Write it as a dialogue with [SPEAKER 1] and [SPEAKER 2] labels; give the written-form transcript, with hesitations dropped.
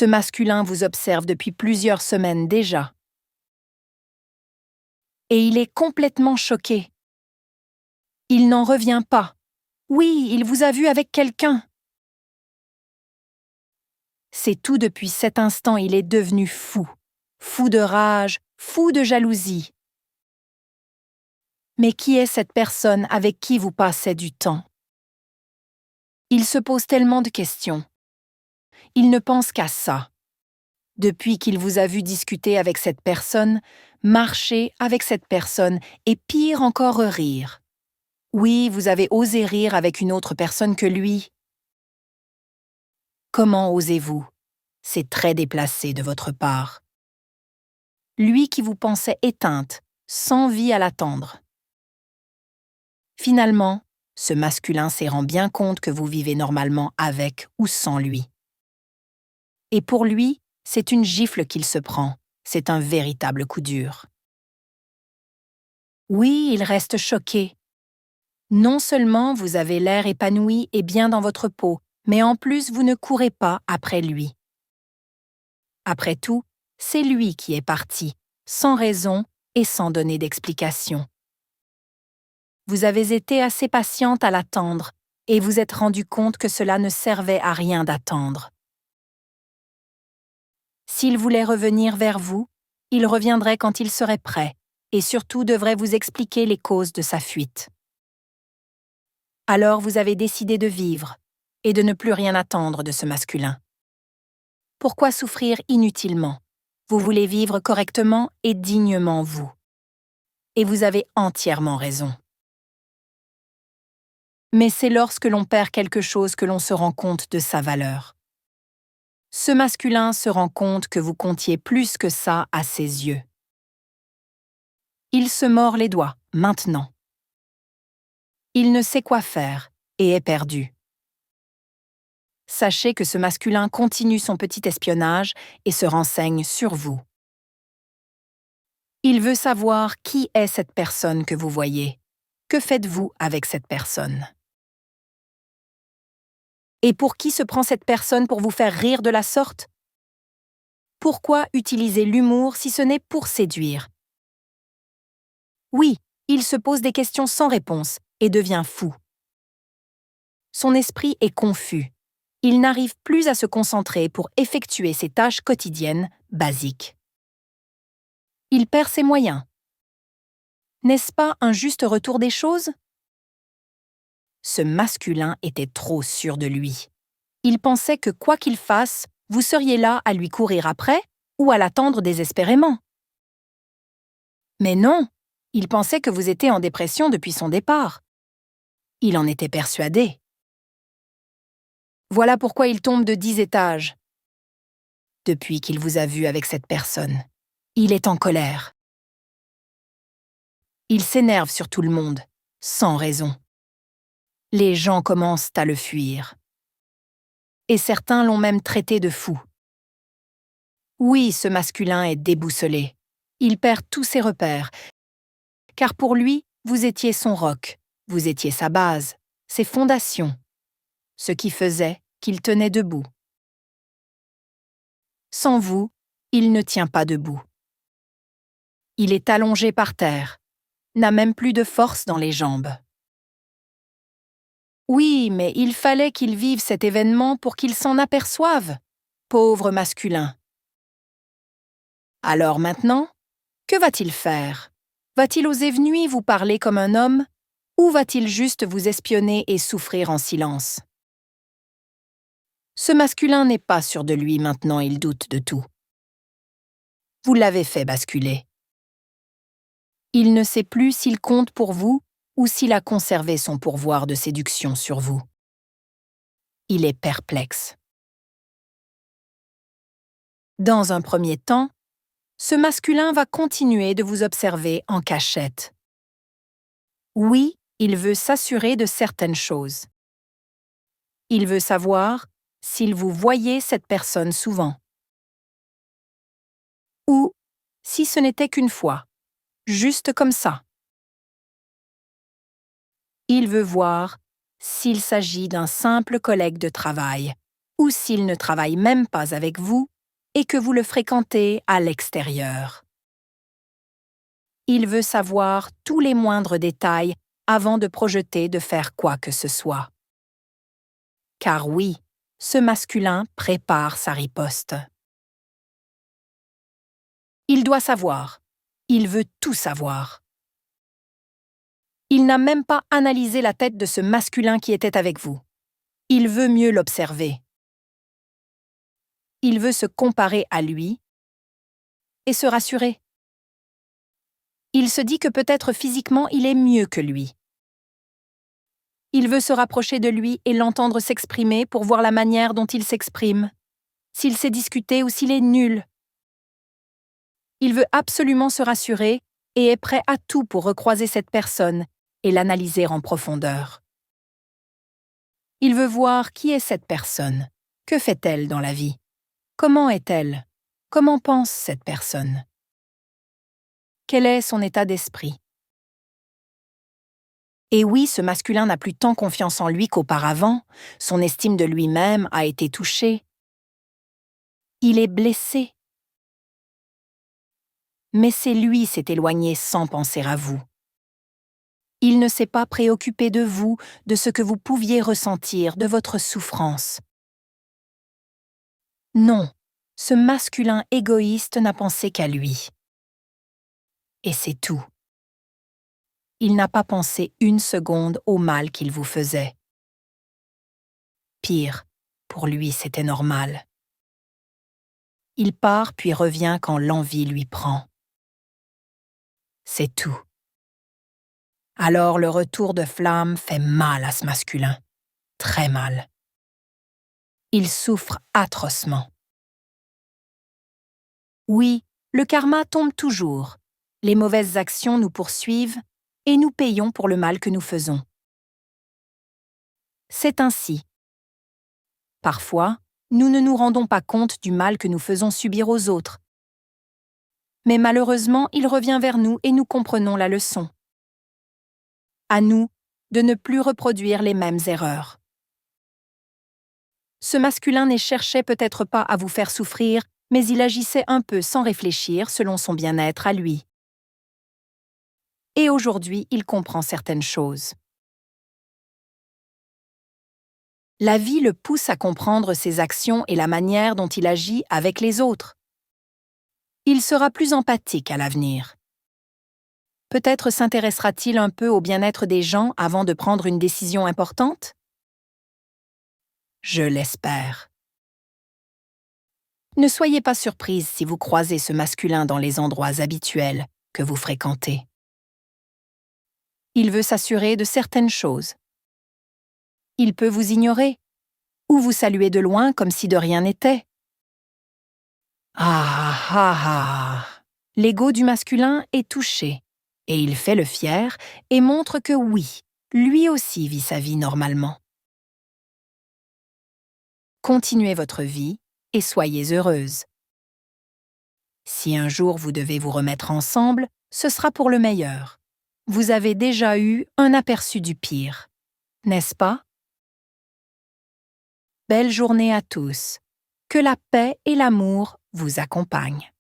[SPEAKER 1] Ce masculin vous observe depuis plusieurs semaines déjà. Et il est complètement choqué. Il n'en revient pas. Oui, il vous a vu avec quelqu'un. C'est tout depuis cet instant, il est devenu fou. Fou de rage, fou de jalousie. Mais qui est cette personne avec qui vous passez du temps? Il se pose tellement de questions. Il ne pense qu'à ça. Depuis qu'il vous a vu discuter avec cette personne, marcher avec cette personne et pire encore rire. Oui, vous avez osé rire avec une autre personne que lui. Comment osez-vous? C'est très déplacé de votre part. Lui qui vous pensait éteinte, sans vie à l'attendre. Finalement, ce masculin s'y rend bien compte que vous vivez normalement avec ou sans lui. Et pour lui, c'est une gifle qu'il se prend, c'est un véritable coup dur. Oui, il reste choqué. Non seulement vous avez l'air épanoui et bien dans votre peau, mais en plus vous ne courez pas après lui. Après tout, c'est lui qui est parti, sans raison et sans donner d'explication. Vous avez été assez patiente à l'attendre et vous êtes rendu compte que cela ne servait à rien d'attendre. S'il voulait revenir vers vous, il reviendrait quand il serait prêt et surtout devrait vous expliquer les causes de sa fuite. Alors vous avez décidé de vivre et de ne plus rien attendre de ce masculin. Pourquoi souffrir inutilement? Vous voulez vivre correctement et dignement vous. Et vous avez entièrement raison. Mais c'est lorsque l'on perd quelque chose que l'on se rend compte de sa valeur. Ce masculin se rend compte que vous comptiez plus que ça à ses yeux. Il se mord les doigts, maintenant. Il ne sait quoi faire et est perdu. Sachez que ce masculin continue son petit espionnage et se renseigne sur vous. Il veut savoir qui est cette personne que vous voyez. Que faites-vous avec cette personne? Et pour qui se prend cette personne pour vous faire rire de la sorte? Pourquoi utiliser l'humour si ce n'est pour séduire? Oui, il se pose des questions sans réponse et devient fou. Son esprit est confus. Il n'arrive plus à se concentrer pour effectuer ses tâches quotidiennes basiques. Il perd ses moyens. N'est-ce pas un juste retour des choses? Ce masculin était trop sûr de lui. Il pensait que quoi qu'il fasse, vous seriez là à lui courir après ou à l'attendre désespérément. Mais non, il pensait que vous étiez en dépression depuis son départ. Il en était persuadé. Voilà pourquoi il tombe de 10 étages. Depuis qu'il vous a vu avec cette personne, il est en colère. Il s'énerve sur tout le monde, sans raison. Les gens commencent à le fuir. Et certains l'ont même traité de fou. Oui, ce masculin est déboussolé. Il perd tous ses repères. Car pour lui, vous étiez son roc, vous étiez sa base, ses fondations. Ce qui faisait qu'il tenait debout. Sans vous, il ne tient pas debout. Il est allongé par terre, n'a même plus de force dans les jambes. Oui, mais il fallait qu'il vive cet événement pour qu'il s'en aperçoive. Pauvre masculin. Alors maintenant, que va-t-il faire? Va-t-il oser venir vous parler comme un homme, ou va-t-il juste vous espionner et souffrir en silence? Ce masculin n'est pas sûr de lui maintenant, il doute de tout. Vous l'avez fait basculer. Il ne sait plus s'il compte pour vous ou s'il a conservé son pourvoir de séduction sur vous. Il est perplexe. Dans un premier temps, ce masculin va continuer de vous observer en cachette. Oui, il veut s'assurer de certaines choses. Il veut savoir s'il vous voyez cette personne souvent. Ou si ce n'était qu'une fois, juste comme ça. Il veut voir s'il s'agit d'un simple collègue de travail ou s'il ne travaille même pas avec vous et que vous le fréquentez à l'extérieur. Il veut savoir tous les moindres détails avant de projeter de faire quoi que ce soit. Car oui, ce masculin prépare sa riposte. Il doit savoir. Il veut tout savoir. Il n'a même pas analysé la tête de ce masculin qui était avec vous. Il veut mieux l'observer. Il veut se comparer à lui et se rassurer. Il se dit que peut-être physiquement il est mieux que lui. Il veut se rapprocher de lui et l'entendre s'exprimer pour voir la manière dont il s'exprime, s'il sait discuter ou s'il est nul. Il veut absolument se rassurer et est prêt à tout pour recroiser cette personne et l'analyser en profondeur. Il veut voir qui est cette personne, que fait-elle dans la vie, comment est-elle, comment pense cette personne, quel est son état d'esprit. Et oui, ce masculin n'a plus tant confiance en lui qu'auparavant, son estime de lui-même a été touchée. Il est blessé. Mais c'est lui s'est éloigné sans penser à vous. Il ne s'est pas préoccupé de vous, de ce que vous pouviez ressentir, de votre souffrance. Non, ce masculin égoïste n'a pensé qu'à lui. Et c'est tout. Il n'a pas pensé une seconde au mal qu'il vous faisait. Pire, pour lui c'était normal. Il part puis revient quand l'envie lui prend. C'est tout. Alors le retour de flamme fait mal à ce masculin. Très mal. Il souffre atrocement. Oui, le karma tombe toujours. Les mauvaises actions nous poursuivent et nous payons pour le mal que nous faisons. C'est ainsi. Parfois, nous ne nous rendons pas compte du mal que nous faisons subir aux autres. Mais malheureusement, il revient vers nous et nous comprenons la leçon. À nous de ne plus reproduire les mêmes erreurs. Ce masculin ne cherchait peut-être pas à vous faire souffrir, mais il agissait un peu sans réfléchir selon son bien-être à lui. Et aujourd'hui, il comprend certaines choses. La vie le pousse à comprendre ses actions et la manière dont il agit avec les autres. Il sera plus empathique à l'avenir. Peut-être s'intéressera-t-il un peu au bien-être des gens avant de prendre une décision importante? Je l'espère. Ne soyez pas surprise si vous croisez ce masculin dans les endroits habituels que vous fréquentez. Il veut s'assurer de certaines choses. Il peut vous ignorer ou vous saluer de loin comme si de rien n'était. Ah ah ah! L'ego du masculin est touché et il fait le fier et montre que oui, lui aussi vit sa vie normalement. Continuez votre vie et soyez heureuse. Si un jour vous devez vous remettre ensemble, ce sera pour le meilleur. Vous avez déjà eu un aperçu du pire, n'est-ce pas? Belle journée à tous. Que la paix et l'amour vous accompagnent.